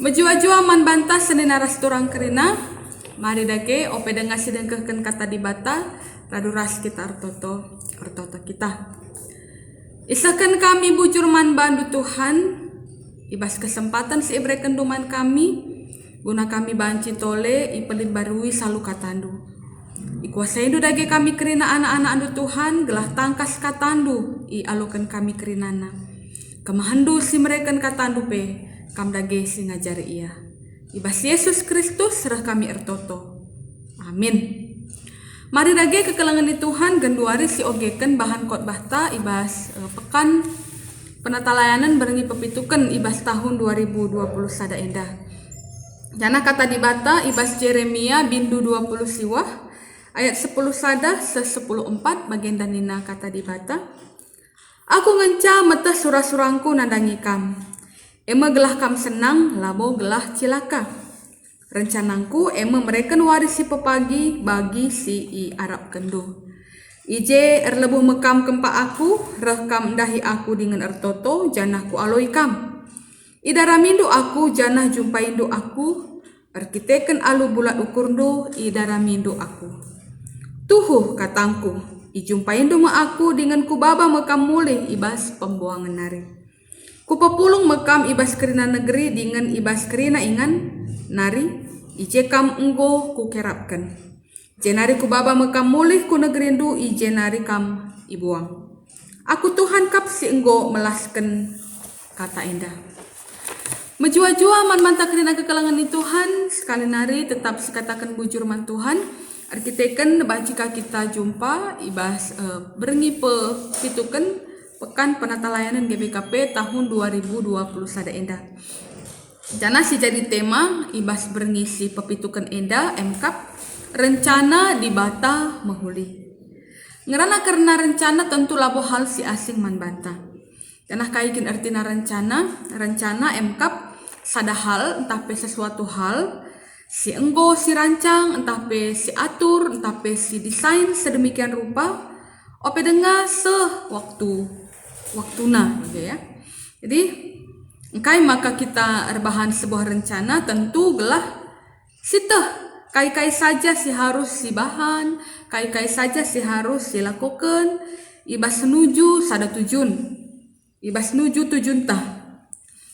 Menjua-jua man bantah senena rasturang kerina. Mari dake ope denga sidengkehken kata di bata radu ras kita artoto kita. Isakan kami bujur man bandu Tuhan. Ibas kesempatan si ibreken duman kami. Guna kami banci tole ipelin barui salu katandu. Ikuasaidu dage kami kerina anak-anak andu Tuhan gelah tangkas katandu i alukan kami kerinana. Kemahandu si mereka katandu pe kam dage si ngajari ia. Ibas Yesus Kristus serah kami ertoto. Amin. Mari dage kekelangan di Tuhan genduari si ogeken bahan khotbah ta ibas pekan penata layanan berengi pepitukan ibas tahun 2020 sada endah. Jana kata di bata ibas Jeremia bindu 20 siwah ayat 10 sada se 10:4 bagian danina kata di bata. Aku ngenca meteh surah-surangku nandangi kam. Ema gelah kam senang labo gelah cilaka. Rencanangku ema mereka warisi pepagi bagi si i Arab kendu. Ije erlebuh mekam kempa aku rekam dahi aku dengan ertoto janahku aloi kam. Idara mindu aku janah jumpaindu aku erkiteken alu bulat ukurdu idara mindu aku. Tuhu katangku ijumpaindu ma aku dengan ku baba mekam mulih ibas pembuangan nari. Ku pepulung mekam ibas kerina negeri dengan ibas kerina ingan nari ije kam enggo ku kerapkan. Jenari ku baba mekam mulih ku negerindu ije nari kam ibuang. Aku Tuhan kap si enggo melasken kata indah. Menjua-jua man manta kerina kekelangan di Tuhan sekali nari tetap sekatakan bujur man Tuhan. Arkiteken bacika kita jumpa ibas berengi pituken pekan penata layanan GBKP tahun 2020 sada endah. Jana si jadi tema ibas berngisi pepitukan enda MKAP rencana di bata mahuli. Ngerana karena rencana tentu labo hal si asing man banta. Jana kaikin artina rencana MKAP sada hal entah pe sesuatu hal si enggo si rancang entah pe si atur entah pe si desain sedemikian rupa ope denga waktuna gitu ya. Jadi engkai maka kita rebahan sebuah rencana tentu gelah siteh kai-kai saja si harus si bahan, kai-kai saja si harus dilakukan, ibas senuju sada tujun, ibas nuju tujun tah.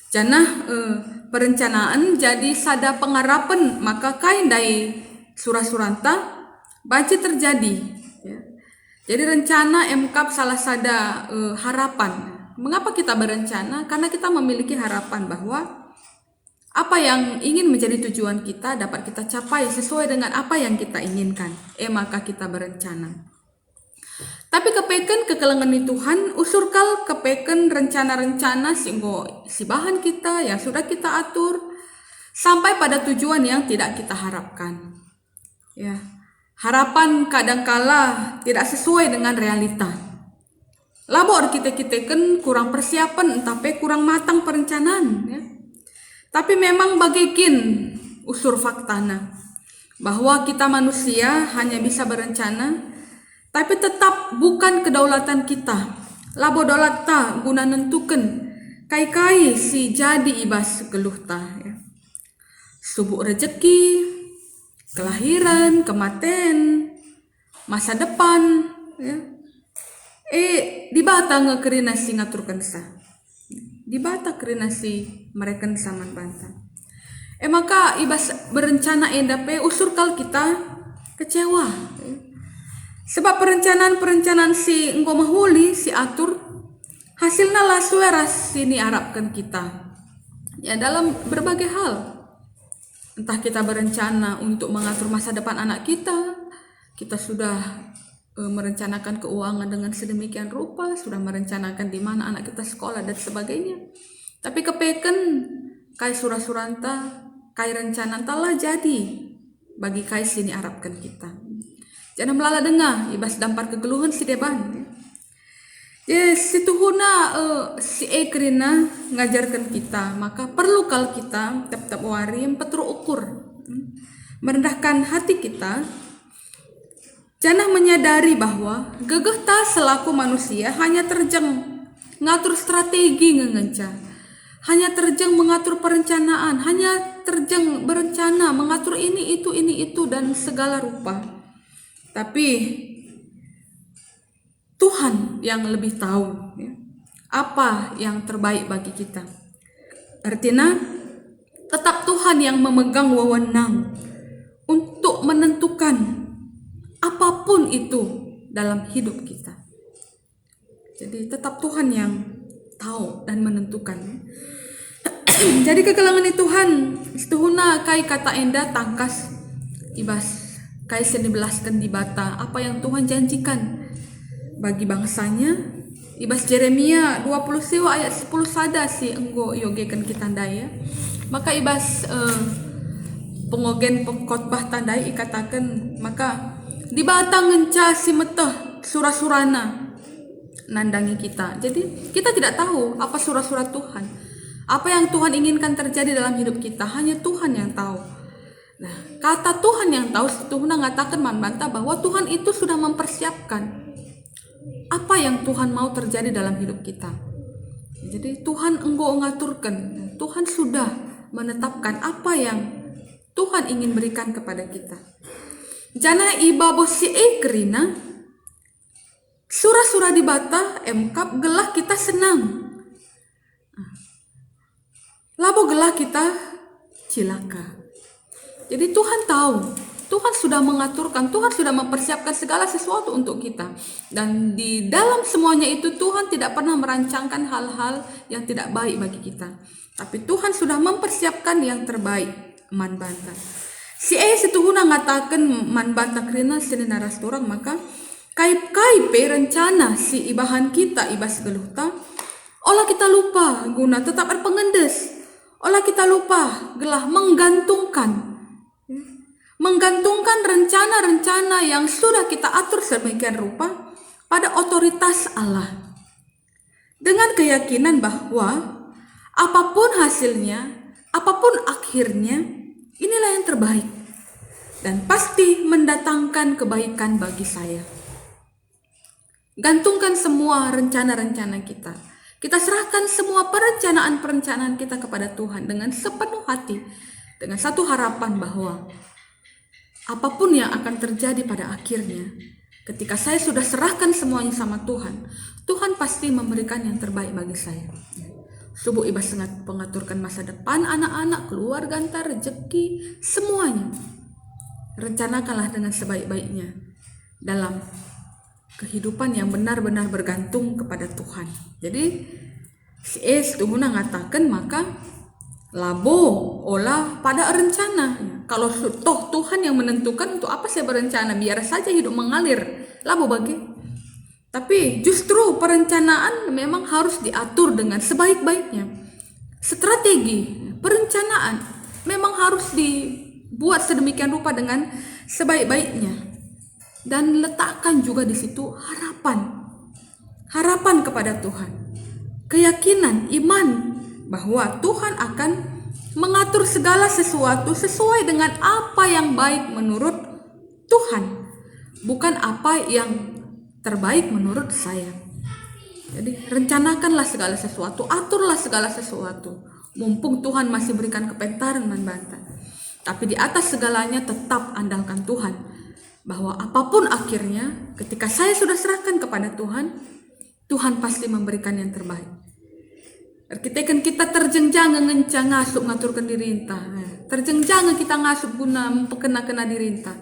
Janah perencanaan jadi sada pengarapan maka kain dai surah-suranta baca terjadi. Ya. Jadi rencana MKAP salah sada harapan. Mengapa kita berencana? Karena kita memiliki harapan bahwa apa yang ingin menjadi tujuan kita dapat kita capai sesuai dengan apa yang kita inginkan. Maka kita berencana. Tapi kepeken kekelangan di Tuhan, usurkal kepeken rencana-rencana si bahan kita yang sudah kita atur sampai pada tujuan yang tidak kita harapkan. Ya, harapan kadangkala tidak sesuai dengan realita. Labor kita kan kurang persiapan, tapi kurang matang perencanaan. Ya. Tapi memang bagikin usur faktana bahwa kita manusia hanya bisa berencana. Tapi tetap bukan kedaulatan kita. Labo daulat ta guna nentukan kai-kai si jadi ibas geluh ta. Ya. Subuk rezeki, kelahiran, kematian, masa depan. Ya. Di bata ngekerina si ngaturkan sa. Di bata kerina si mereka saman banta. Maka ibas berencana endape usurkal kita kecewa. Ya. Sebab perencanaan si engko mahuli si atur hasilnya lah sueras sini harapkan kita ya dalam berbagai hal. Entah kita berencana untuk mengatur masa depan anak kita sudah merencanakan keuangan dengan sedemikian rupa, sudah merencanakan di mana anak kita sekolah dan sebagainya. Tapi kepeken kai surah-suranta, kai rencana talah jadi bagi kai sini harapkan kita. Jangan melala dengar, ibas dampar kegeluhan si deban. Ya, situhuna si ekrina ngajarkan kita, maka perlu kal kita tetap warim petru ukur, merendahkan hati kita. Jangan menyadari bahwa gegeh ta selaku manusia hanya terjeng ngatur strategi ngengenca. hanya terjang mengatur perencanaan, hanya terjang berencana, mengatur ini, itu, dan segala rupa. Tapi Tuhan yang lebih tahu ya, apa yang terbaik bagi kita. Artinya, tetap Tuhan yang memegang wewenang untuk menentukan apapun itu dalam hidup kita. Jadi tetap Tuhan yang tahu dan menentukan. Jadi kekelangan Tuhan setuhuna kai kata enda tangkas ibas kai senibelaskan di bata apa yang Tuhan janjikan bagi bangsanya. Ibas Jeremia 20 siwa ayat 10 sada si enggo yogekan kita daya. Maka ibas pengogen pengkhotbah tandai ikatakan maka di batang ngenca si meteh surah-surana nandangi kita. Jadi kita tidak tahu apa surah-surah Tuhan, apa yang Tuhan inginkan terjadi dalam hidup kita, hanya Tuhan yang tahu. Nah, kata Tuhan yang tahu Tuhan mengatakan membantah bahwa Tuhan itu sudah mempersiapkan apa yang Tuhan mau terjadi dalam hidup kita. Jadi Tuhan enggo ngaturkan, Tuhan sudah menetapkan apa yang Tuhan ingin berikan kepada kita. Jana iba bosi kerina surah-surah di bata emkap gelah kita senang. Labo gelah kita cilaka. Jadi Tuhan tahu, Tuhan sudah mengaturkan, Tuhan sudah mempersiapkan segala sesuatu untuk kita. Dan di dalam semuanya itu Tuhan tidak pernah merancangkan hal-hal yang tidak baik bagi kita. Tapi Tuhan sudah mempersiapkan yang terbaik. Man banta. Si setuhuna ngatakan man banta krina sini naras orang maka kai rencana si ibahan kita ibas geluhta. Olah kita lupa guna tetap berpengendes. Olah kita lupa gelah menggantungkan rencana-rencana yang sudah kita atur sedemikian rupa pada otoritas Allah. Dengan keyakinan bahwa apapun hasilnya, apapun akhirnya, inilah yang terbaik dan pasti mendatangkan kebaikan bagi saya. Gantungkan semua rencana-rencana kita. Kita serahkan semua perencanaan-perencanaan kita kepada Tuhan dengan sepenuh hati, dengan satu harapan bahwa apapun yang akan terjadi pada akhirnya, ketika saya sudah serahkan semuanya sama Tuhan, Tuhan pasti memberikan yang terbaik bagi saya. Subuh ibas mengaturkan masa depan anak-anak, keluarga, rezeki, semuanya. Rencanakanlah dengan sebaik-baiknya dalam kehidupan yang benar-benar bergantung kepada Tuhan. Jadi si setuhuna ngatakan maka labo olah pada rencana. Kalau toh Tuhan yang menentukan untuk apa saya berencana, biar saja hidup mengalir. Labo bagi. Tapi justru perencanaan memang harus diatur dengan sebaik-baiknya. Strategi perencanaan memang harus dibuat sedemikian rupa dengan sebaik-baiknya. Dan letakkan juga di situ harapan kepada Tuhan, keyakinan, iman bahwa Tuhan akan mengatur segala sesuatu sesuai dengan apa yang baik menurut Tuhan, bukan apa yang terbaik menurut saya. Jadi rencanakanlah segala sesuatu, aturlah segala sesuatu, mumpung Tuhan masih berikan kepentaran membantah. Tapi di atas segalanya tetap andalkan Tuhan, bahwa apapun akhirnya, ketika saya sudah serahkan kepada Tuhan, Tuhan pasti memberikan yang terbaik. Ketika kita terjengjang ngencang ngasup ngaturkan diri entah, terjengjang kita ngasup guna mempekena-kena diri entah,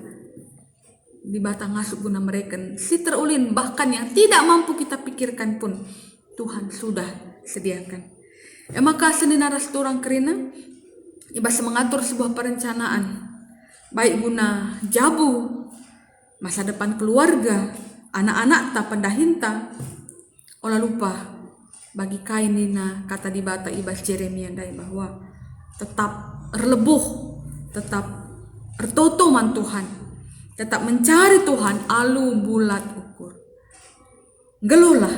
di batang ngasup guna mereka si terulin bahkan yang tidak mampu kita pikirkan pun Tuhan sudah sediakan. Maka seni naras orang kerina ibas mengatur sebuah perencanaan baik guna jabu masa depan keluarga, anak-anak tak pendahinta. Olah lupa bagi kainina kata di bata ibas Jeremia dai bahwa tetap erlebuh, tetap ertoto man Tuhan, tetap mencari Tuhan alu bulat ukur. Gelulah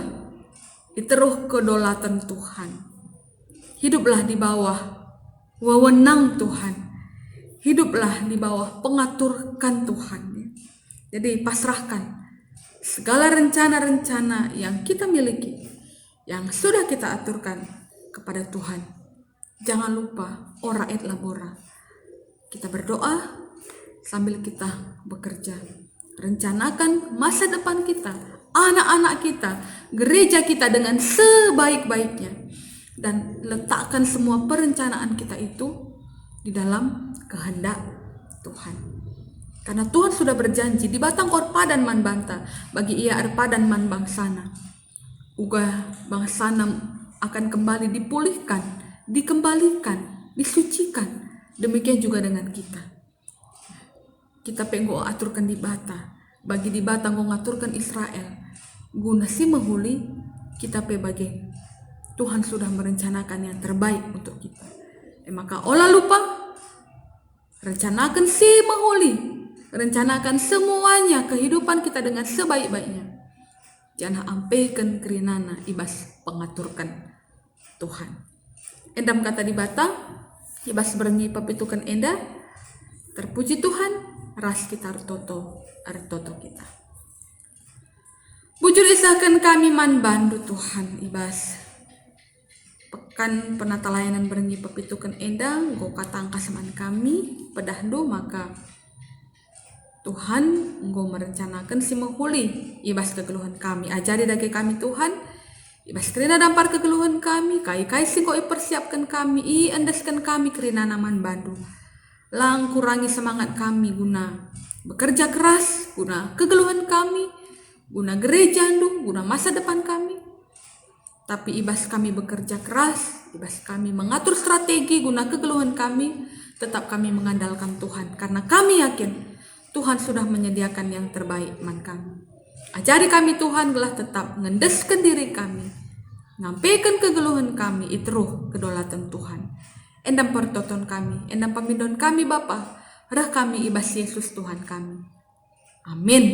diteruh kedolatan Tuhan. Hiduplah di bawah wewenang Tuhan. Hiduplah di bawah pengaturkan Tuhan. Jadi pasrahkan segala rencana-rencana yang kita miliki, yang sudah kita aturkan kepada Tuhan. Jangan lupa ora et labora. Kita berdoa sambil kita bekerja. Rencanakan masa depan kita, anak-anak kita, gereja kita dengan sebaik-baiknya. Dan letakkan semua perencanaan kita itu di dalam kehendak Tuhan. Karena Tuhan sudah berjanji di batang korpadan man banta, bagi ia arpadan man bangsana. Uga bangsana akan kembali dipulihkan, dikembalikan, disucikan. Demikian juga dengan kita. Kita penggo aturkan di bata, bagi di bata nggo ngaturkan Israel. Guna si mahuli kita pe bagi Tuhan sudah merencanakan yang terbaik untuk kita. Maka olah lupa rencanakan si mahuli, rencanakan semuanya kehidupan kita dengan sebaik-baiknya. Jangan ampaikan kerinana ibas pengaturkan Tuhan. Endam kata di bata, ibas berenyi papitukan enda, terpuji Tuhan, ras kita artoto kita. Bujur isahkan kami man bandu Tuhan ibas. Pekan penata layanan berenyi papitukan enda, go katangka seman kami, pedahdu maka Tuhan engkau merencanakan si menghuli ibas kegeluhan kami. Ajari dagi kami Tuhan, ibas kerina dampar kegeluhan kami, kai si kau persiapkan kami, endeskan kami kerina naman bandu. Lang kurangi semangat kami guna bekerja keras, guna kegeluhan kami, guna gereja guna masa depan kami. Tapi ibas kami bekerja keras, ibas kami mengatur strategi guna kegeluhan kami, tetap kami mengandalkan Tuhan. Karena kami yakin Tuhan sudah menyediakan yang terbaik man kami. Ajari kami Tuhan gelah tetap ngendeskan diri kami, ngampaikan kegeluhan kami itruh kedaulatan Tuhan. Endam pertoton kami, endam pamindon kami Bapa, rah kami ibas Yesus Tuhan kami. Amin.